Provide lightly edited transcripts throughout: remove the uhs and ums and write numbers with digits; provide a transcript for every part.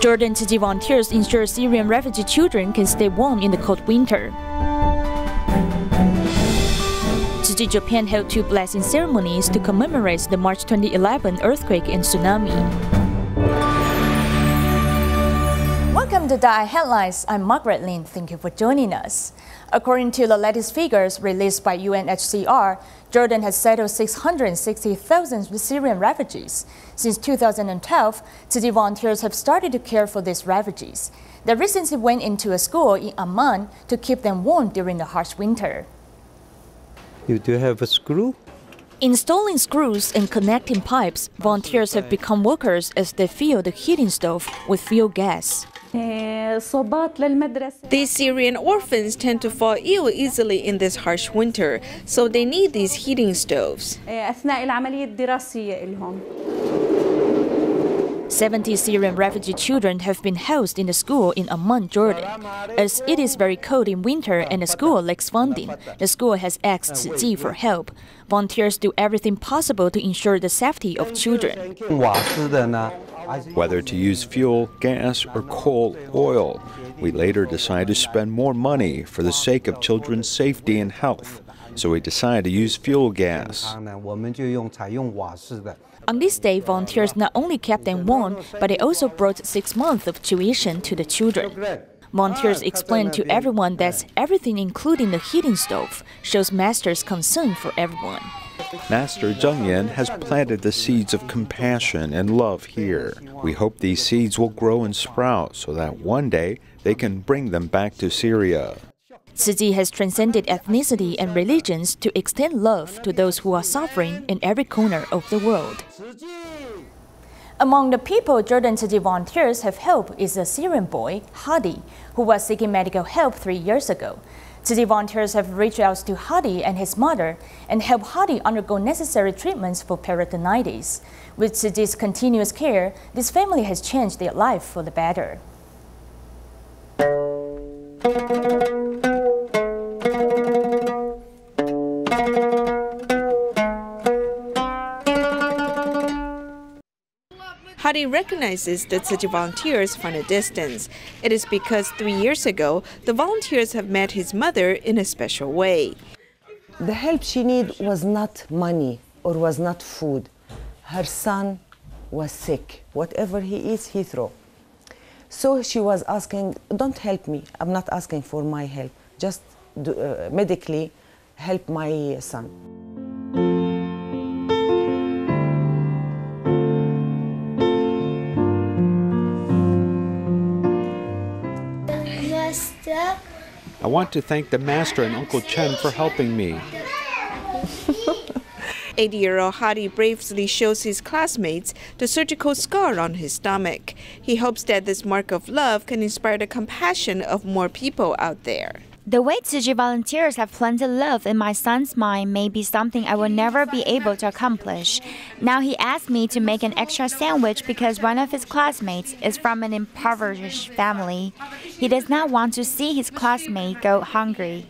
Jordan Tzu Chi volunteers ensure Syrian refugee children can stay warm in the cold winter. Tzu Chi Japan held 2 blessing ceremonies to commemorate the March 2011 earthquake and tsunami. Welcome to DaAi Headlines. I'm Margaret Lin. Thank you for joining us. According to the latest figures released by UNHCR, Jordan has settled 660,000 Syrian refugees. Since 2012, Tzu Chi volunteers have started to care for these refugees. They recently went into a school in Amman to keep them warm during the harsh winter. You do have a screw? Installing screws and connecting pipes, volunteers have become workers as they fill the heating stove with fuel gas. These Syrian orphans tend to fall ill easily in this harsh winter, so they need these heating stoves. 70 Syrian refugee children have been housed in a school in Amman, Jordan. As it is very cold in winter and the school lacks funding, the school has asked Tzu Chi for help. Volunteers do everything possible to ensure the safety of children. Whether to use fuel, gas, or coal, oil, we later decide to spend more money for the sake of children's safety and health. So we decide to use fuel gas. On this day, volunteers not only kept them warm, but they also brought 6 months of tuition to the children. Volunteers explained to everyone that everything, including the heating stove, shows Master's concern for everyone. Master Zheng Yan has planted the seeds of compassion and love here. We hope these seeds will grow and sprout so that one day they can bring them back to Syria. Tzu Chi has transcended ethnicity and religions to extend love to those who are suffering in every corner of the world. Among the people Jordan Tzu Chi volunteers have helped is a Syrian boy, Hadi, who was seeking medical help 3 years ago. Tzu Chi volunteers have reached out to Hadi and his mother and helped Hadi undergo necessary treatments for peritonitis. With Tzu Chi's continuous care, this family has changed their life for the better. Hadi recognizes the Tzu Chi volunteers from a distance. It is because 3 years ago, the volunteers have met his mother in a special way. The help she needed was not money or was not food. Her son was sick. Whatever he eats, he throws. So she was asking, don't help me. I'm not asking for my help. Just medically help my son. I want to thank the Master and Uncle Chen for helping me. 80-year-old Hadi bravely shows his classmates the surgical scar on his stomach. He hopes that this mark of love can inspire the compassion of more people out there. The way Tzu Chi volunteers have planted love in my son's mind may be something I will never be able to accomplish. Now he asked me to make an extra sandwich because one of his classmates is from an impoverished family. He does not want to see his classmate go hungry.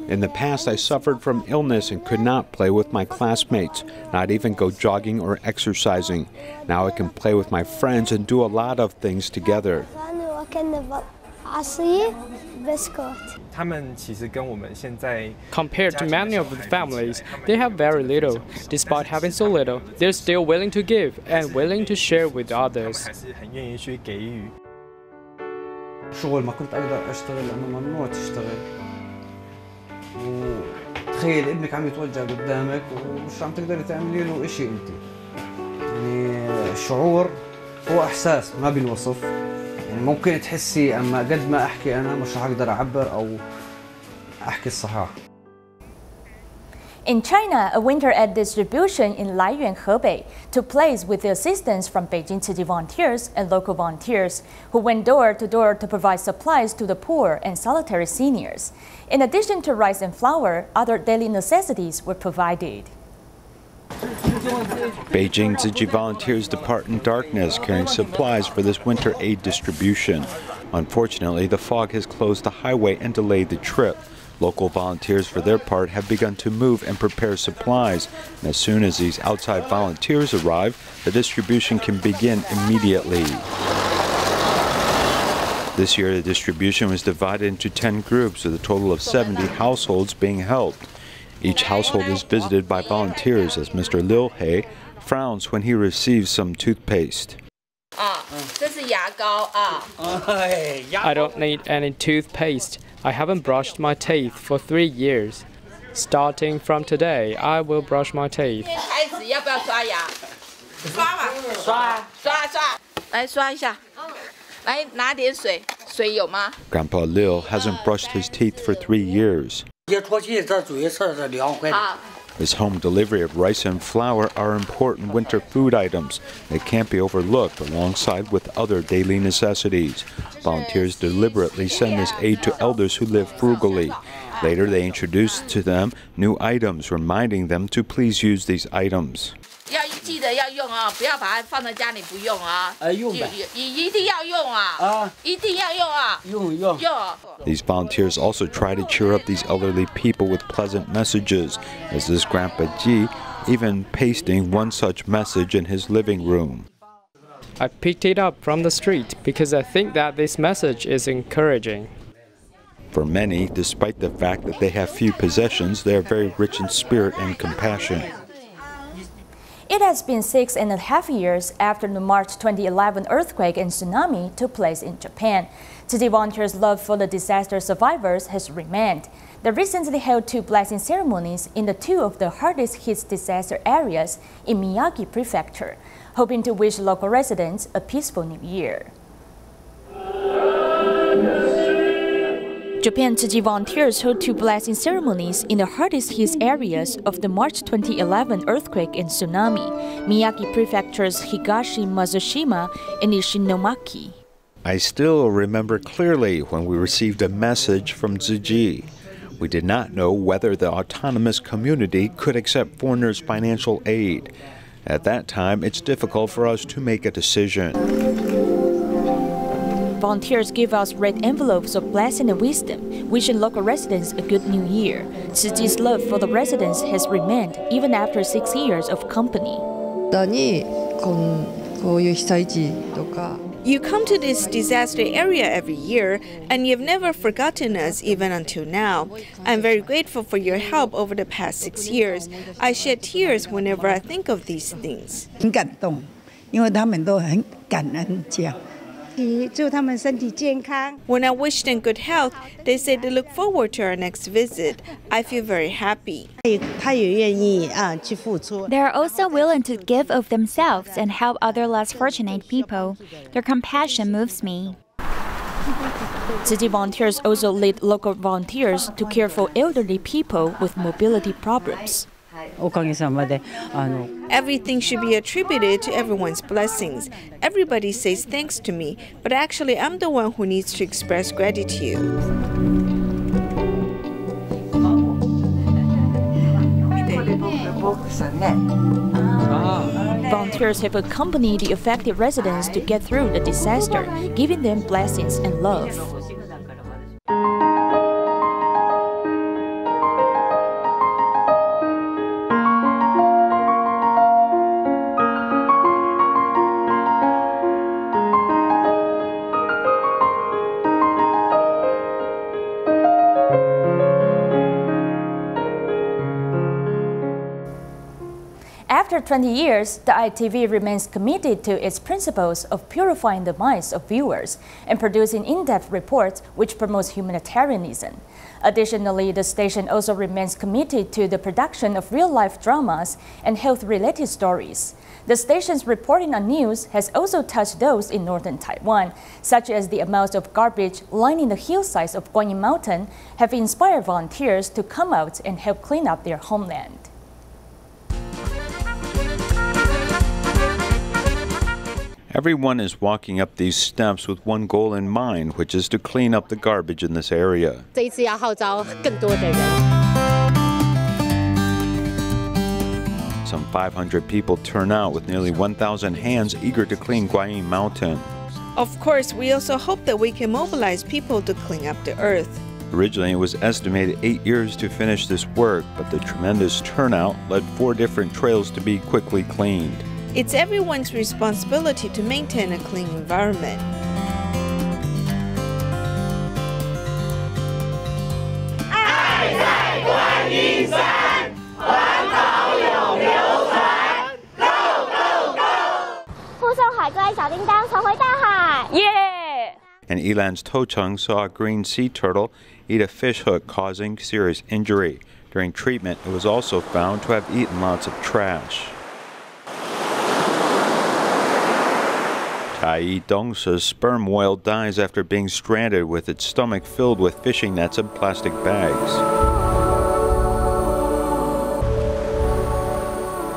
In the past, I suffered from illness and could not play with my classmates, not even go jogging or exercising. Now I can play with my friends and do a lot of things together. Compared to many of the families, they have very little. Despite having so little, they're still willing to give and willing to share with others. وتخيل ابنك عم يتوجع قدامك ومش عم تقدري تعملي له شيء انت. يعني الشعور هو احساس ما بينوصف. يعني ممكن تحسي اما قد ما احكي انا مش رح اقدر اعبر او احكي الصحاح. In China, a winter aid distribution in Laiyuan, Hebei took place with the assistance from Beijing Tzu Chi volunteers and local volunteers who went door to door to provide supplies to the poor and solitary seniors. In addition to rice and flour, other daily necessities were provided. Beijing Tzu Chi volunteers depart in darkness carrying supplies for this winter aid distribution. Unfortunately, the fog has closed the highway and delayed the trip. Local volunteers, for their part, have begun to move and prepare supplies. And as soon as these outside volunteers arrive, the distribution can begin immediately. This year, the distribution was divided into 10 groups with a total of 70 households being helped. Each household is visited by volunteers as Mr. Liu He frowns when he receives some toothpaste. I don't need any toothpaste. I haven't brushed my teeth for 3 years. Starting from today, I will brush my teeth. Grandpa Liu hasn't brushed his teeth for 3 years. This home delivery of rice and flour are important winter food items. They can't be overlooked alongside with other daily necessities. Volunteers deliberately send this aid to elders who live frugally. Later, they introduce to them new items, reminding them to please use these items. These volunteers also try to cheer up these elderly people with pleasant messages, as this Grandpa Ji even pasting one such message in his living room. I picked it up from the street because I think that this message is encouraging. For many, despite the fact that they have few possessions, they are very rich in spirit and compassion. It has been 6.5 years after the March 2011 earthquake and tsunami took place in Japan. Tzu Chi volunteers' love for the disaster survivors has remained. They recently held 2 blessing ceremonies in the 2 of the hardest hit disaster areas in Miyagi Prefecture, hoping to wish local residents a peaceful new year. Japan Tzu Chi volunteers held 2 blessing ceremonies in the hardest hit areas of the March 2011 earthquake and tsunami, Miyagi Prefecture's Higashi Matsushima and Ishinomaki. I still remember clearly when we received a message from Tzu Chi. We did not know whether the autonomous community could accept foreigners' financial aid. At that time, it's difficult for us to make a decision. Volunteers give us red envelopes of blessing and wisdom, wishing local residents a good new year. Tzu Chi's love for the residents has remained even after 6 years of company. You come to this disaster area every year, and you've never forgotten us even until now. I'm very grateful for your help over the past 6 years. I shed tears whenever I think of these things. When I wish them good health, they say they look forward to our next visit. I feel very happy. They are also willing to give of themselves and help other less fortunate people. Their compassion moves me. Tzu Chi volunteers also lead local volunteers to care for elderly people with mobility problems. Everything should be attributed to everyone's blessings. Everybody says thanks to me, but actually I'm the one who needs to express gratitude. Volunteers have accompanied the affected residents to get through the disaster, giving them blessings and love. After 20 years, DaAi TV remains committed to its principles of purifying the minds of viewers and producing in-depth reports which promotes humanitarianism. Additionally, the station also remains committed to the production of real-life dramas and health-related stories. The station's reporting on news has also touched those in northern Taiwan, such as the amounts of garbage lining the hillsides of Guanyin Mountain have inspired volunteers to come out and help clean up their homeland. Everyone is walking up these steps with one goal in mind, which is to clean up the garbage in this area. Some 500 people turn out with nearly 1,000 hands eager to clean Guanyin Mountain. Of course, we also hope that we can mobilize people to clean up the earth. Originally, it was estimated 8 years to finish this work, but the tremendous turnout led 4 different trails to be quickly cleaned. It's everyone's responsibility to maintain a clean environment. And Elan's Tochung saw a green sea turtle eat a fish hook, causing serious injury. During treatment, it was also found to have eaten lots of trash. Tai Dongsa's sperm whale dies after being stranded with its stomach filled with fishing nets and plastic bags.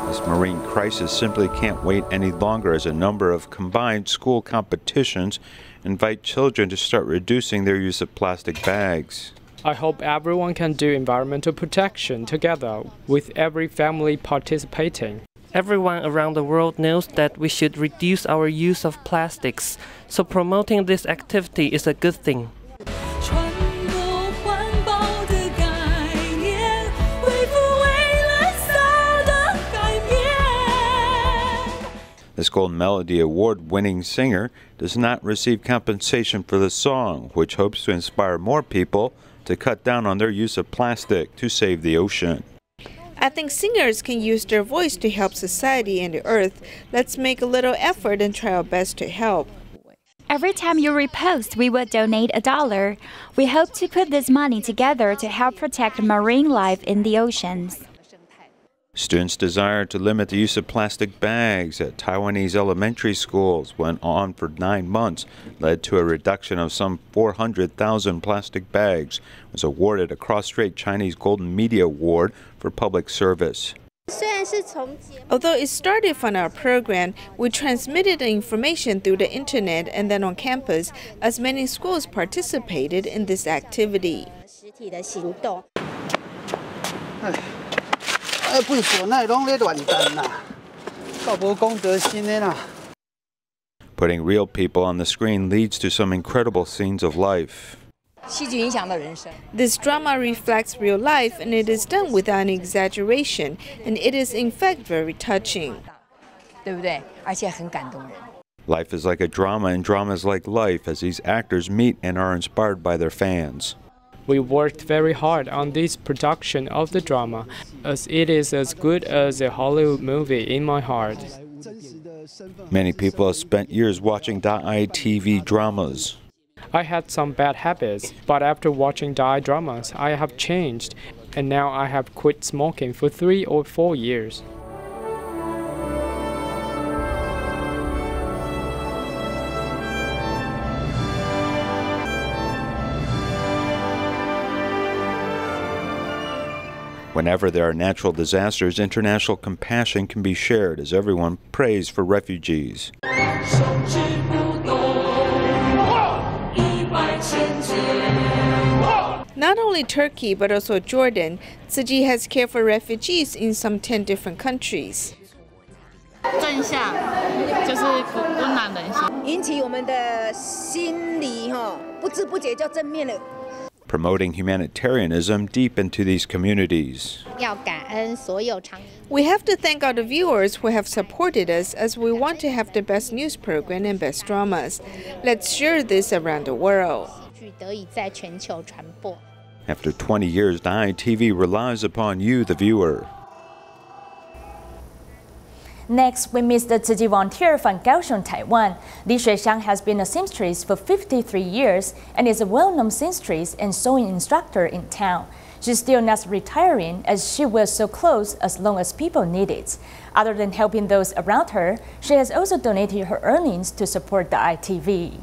This marine crisis simply can't wait any longer, as a number of combined school competitions invite children to start reducing their use of plastic bags. I hope everyone can do environmental protection together, with every family participating. Everyone around the world knows that we should reduce our use of plastics, so promoting this activity is a good thing. This Gold Melody Award-winning singer does not receive compensation for the song, which hopes to inspire more people to cut down on their use of plastic to save the ocean. I think singers can use their voice to help society and the earth. Let's make a little effort and try our best to help. Every time you repost, we will donate $1. We hope to put this money together to help protect marine life in the oceans. Students' desire to limit the use of plastic bags at Taiwanese elementary schools went on for 9 months, led to a reduction of some 400,000 plastic bags, was awarded a cross-strait Chinese Golden Media Award for public service. Although it started from our program, we transmitted the information through the internet and then on campus, as many schools participated in this activity. Putting real people on the screen leads to some incredible scenes of life. This drama reflects real life, and it is done without an exaggeration, and it is in fact very touching. Life is like a drama, and drama is like life, as these actors meet and are inspired by their fans. We worked very hard on this production of the drama, as it is as good as a Hollywood movie in my heart. Many people have spent years watching DaAi TV dramas. I had some bad habits, but after watching DaAi dramas, I have changed, and now I have quit smoking for 3 or 4 years. Whenever there are natural disasters, international compassion can be shared as everyone prays for refugees. Not only Turkey, but also Jordan, Tzu Chi has cared for refugees in some 10 different countries. Promoting humanitarianism deep into these communities. We have to thank all the viewers who have supported us, as we want to have the best news program and best dramas. Let's share this around the world. After 20 years, DaAi TV relies upon you, the viewer. Next, we meet the Tzu Chi volunteer from Kaohsiung, Taiwan. Li Xuexiang has been a seamstress for 53 years and is a well-known seamstress and sewing instructor in town. She's still not retiring, as she will sew clothes as long as people need it. Other than helping those around her, she has also donated her earnings to support DaAi TV.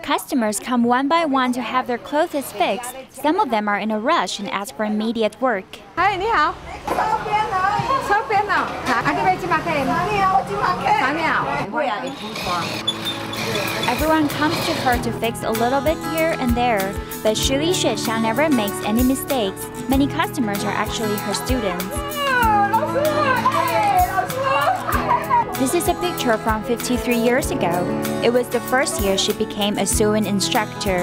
Customers come one by one to have their clothes fixed. Some of them are in a rush and ask for immediate work. Everyone comes to her to fix a little bit here and there, but Li Xuexiang never makes any mistakes. Many customers are actually her students. This is a picture from 53 years ago. It was the first year she became a sewing instructor.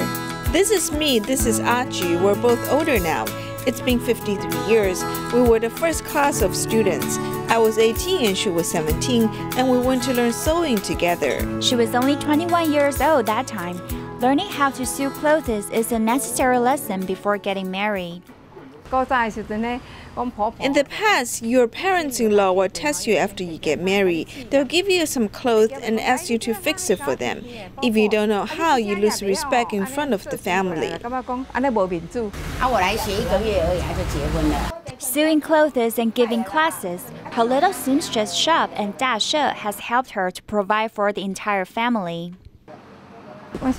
This is me, this is Aji. We're both older now. It's been 53 years. We were the first class of students. I was 18 and she was 17, and we went to learn sewing together. She was only 21 years old that time. Learning how to sew clothes is a necessary lesson before getting married. In the past, your parents-in-law will test you after you get married. They'll give you some clothes and ask you to fix it for them. If you don't know how, you lose respect in front of the family. Sewing clothes and giving classes, her little seamstress shop and DaAi has helped her to provide for the entire family. My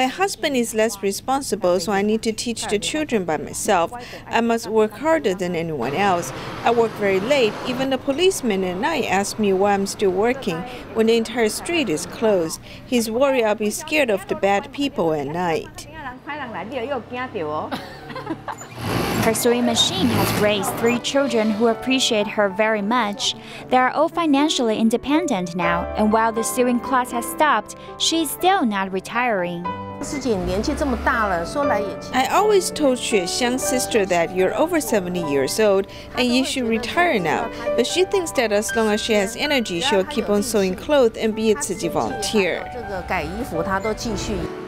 husband is less responsible, so I need to teach the children by myself. I must work harder than anyone else. I work very late. Even the policeman at night asks me why I'm still working when the entire street is closed. He's worried I'll be scared of the bad people at night. Her sewing machine has raised 3 children who appreciate her very much. They are all financially independent now, and while the sewing class has stopped, she is still not retiring. I always told Xuexiang's sister that you're over 70 years old and you should retire now, but she thinks that as long as she has energy, she'll keep on sewing clothes and be a Tzu Chi volunteer.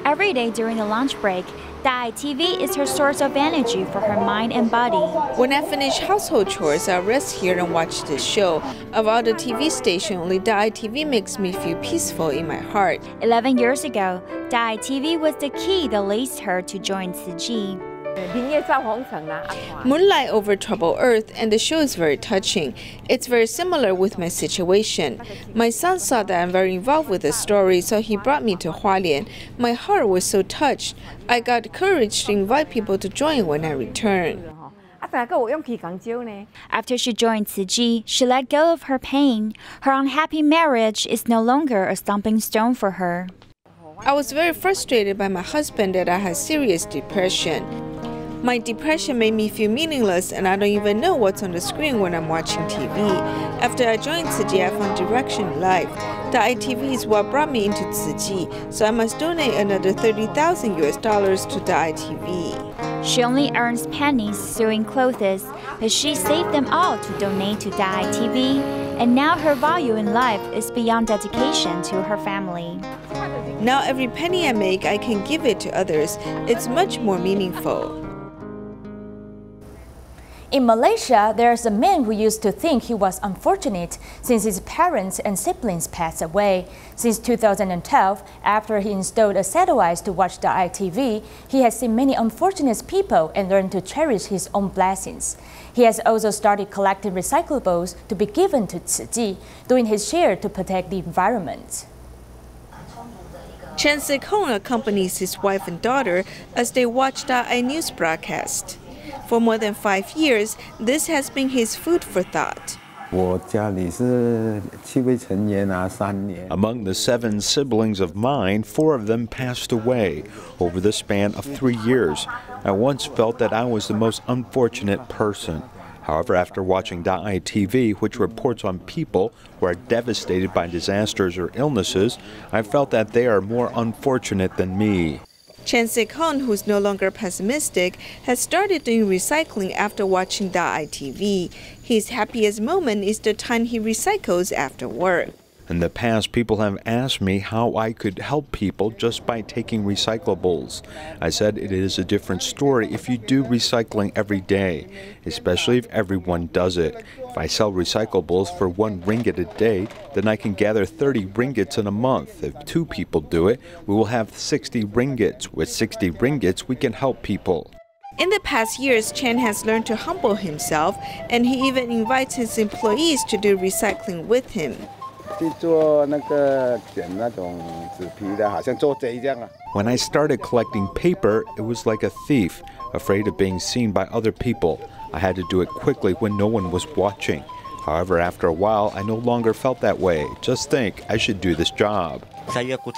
Every day during the lunch break, DaAi TV is her source of energy for her mind and body. When I finish household chores, I'll rest here and watch this show. Of all the TV stations, only DaAi TV makes me feel peaceful in my heart. 11 years ago, DaAi TV was the key that leads her to join Tzu Chi. Moonlight over Troubled Earth, and the show is very touching. It's very similar with my situation. My son saw that I'm very involved with the story, so he brought me to Hualien. My heart was so touched. I got courage to invite people to join when I return. After she joined Tzu Chi, she let go of her pain. Her unhappy marriage is no longer a stumbling stone for her. I was very frustrated by my husband that I had serious depression. My depression made me feel meaningless, and I don't even know what's on the screen when I'm watching TV. After I joined Tzu Chi, I found direction in life. DaAi TV is what brought me into Tzu Chi, so I must donate another $30,000 to DaAi TV. She only earns pennies sewing clothes, but she saved them all to donate to DaAi TV, and now her value in life is beyond dedication to her family. Now every penny I make, I can give it to others. It's much more meaningful. In Malaysia, there's a man who used to think he was unfortunate since his parents and siblings passed away. Since 2012, after he installed a satellite to watch DaAi TV, he has seen many unfortunate people and learned to cherish his own blessings. He has also started collecting recyclables to be given to Tzu Chi, doing his share to protect the environment. Chen Sik-hong accompanies his wife and daughter as they watch DaAi news broadcast. For more than 5 years, this has been his food for thought. Among the 7 siblings of mine, 4 of them passed away over the span of 3 years. I once felt that I was the most unfortunate person. However, after watching DaAi TV, which reports on people who are devastated by disasters or illnesses, I felt that they are more unfortunate than me. Chen Sik-hong, who's no longer pessimistic, has started doing recycling after watching DaAi TV. His happiest moment is the time he recycles after work. In the past, people have asked me how I could help people just by taking recyclables. I said it is a different story if you do recycling every day, especially if everyone does it. If I sell recyclables for 1 ringgit a day, then I can gather 30 ringgits in a month. If 2 people do it, we will have 60 ringgits. With 60 ringgits, we can help people. In the past years, Chen has learned to humble himself, and he even invites his employees to do recycling with him. When I started collecting paper, it was like a thief, afraid of being seen by other people. I had to do it quickly when no one was watching. However, after a while, I no longer felt that way. Just think, I should do this job. I put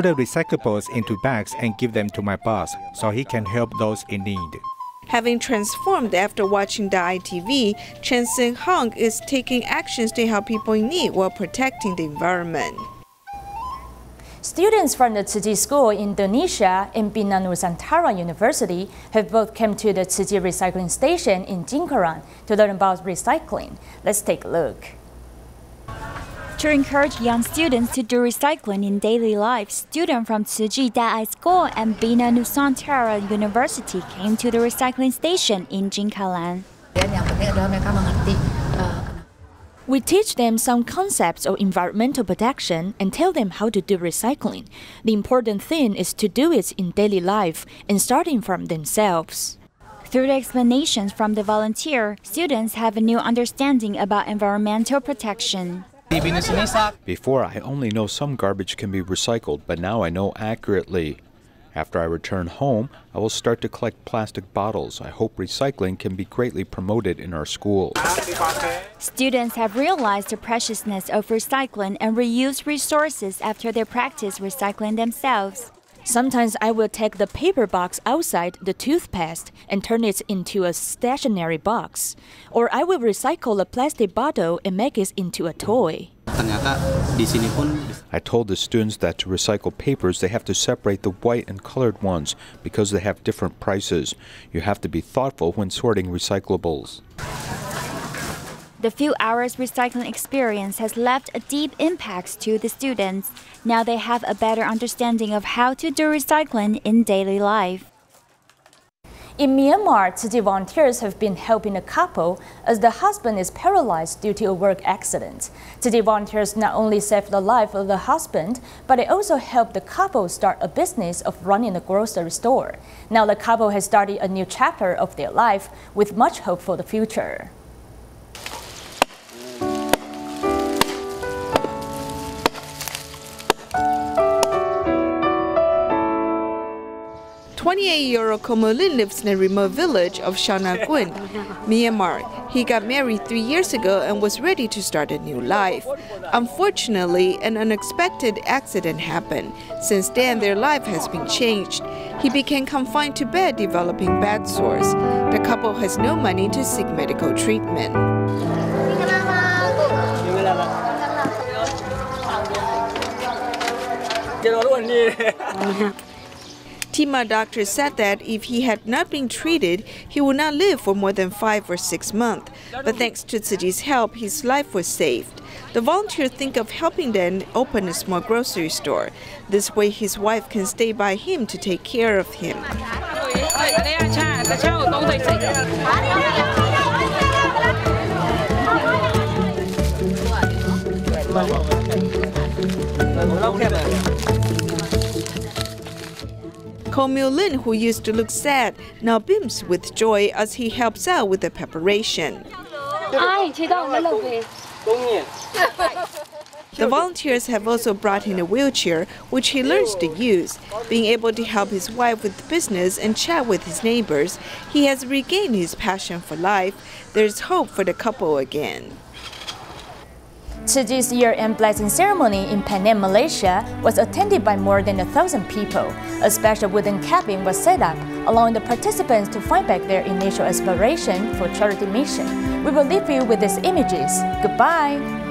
the recyclables into bags and give them to my boss so he can help those in need. Having transformed after watching DaAi TV, Chen Seng Hong is taking actions to help people in need while protecting the environment. Students from the Tzu Chi School in Indonesia and Bina Nusantara University have both come to the Tzu Chi recycling station in Jingkaran to learn about recycling. Let's take a look. To encourage young students to do recycling in daily life, students from Tzu Chi DaAi School and Bina Nusantara University came to the recycling station in Jingkaran. We teach them some concepts of environmental protection and tell them how to do recycling. The important thing is to do it in daily life and starting from themselves. Through the explanations from the volunteer, students have a new understanding about environmental protection. Before, I only know some garbage can be recycled, but now I know accurately. After I return home, I will start to collect plastic bottles. I hope recycling can be greatly promoted in our school. Students have realized the preciousness of recycling and reuse resources after they practice recycling themselves. Sometimes I will take the paper box outside the toothpaste and turn it into a stationary box. Or I will recycle a plastic bottle and make it into a toy. I told the students that to recycle papers, they have to separate the white and colored ones because they have different prices. You have to be thoughtful when sorting recyclables. The few hours recycling experience has left a deep impact to the students. Now they have a better understanding of how to do recycling in daily life. In Myanmar, Tzu Chi volunteers have been helping a couple as the husband is paralyzed due to a work accident. Tzu Chi volunteers not only saved the life of the husband, but they also helped the couple start a business of running a grocery store. Now the couple has started a new chapter of their life with much hope for the future. Year-old Komolin lives in a remote village of Shanagun, Myanmar. He got married 3 years ago and was ready to start a new life. Unfortunately, an unexpected accident happened. Since then, their life has been changed. He became confined to bed, developing bad sores. The couple has no money to seek medical treatment. Tima doctor said that if he had not been treated, he would not live for more than 5 or 6 months. But thanks to Tzu Chi's help, his life was saved. The volunteer think of helping them open a small grocery store. This way his wife can stay by him to take care of him. Ko Myo-lin, who used to look sad, now beams with joy as he helps out with the preparation. The volunteers have also brought in a wheelchair, which he learns to use. Being able to help his wife with business and chat with his neighbors, he has regained his passion for life. There's hope for the couple again. Tzu Chi's year-end blessing ceremony in Penang, Malaysia was attended by more than 1,000 people. A special wooden cabin was set up, allowing the participants to find back their initial aspiration for charity mission. We will leave you with these images. Goodbye!